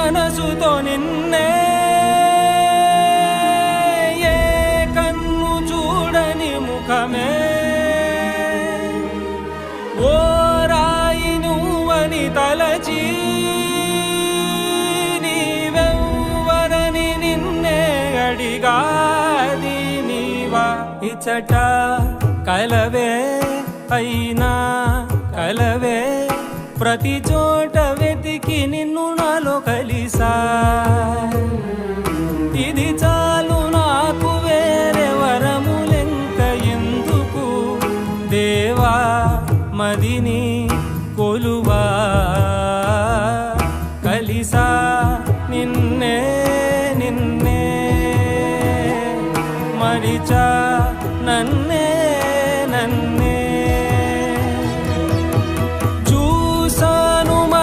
మనసుతో నిన్నే ఏ కన్ను చూడని ముఖమే ఓ రాయి నువ్వని తలచి నీవెవ్వరని నిన్నే అడిగాది నీవా ఇచ్చట కలవే అయినా కలవే ప్రతి చోట వెతికి నిన్ను నాలో కలిసా ఇది చాలు నాకు వేరే వరములెంక ఎందుకు దేవా మదిని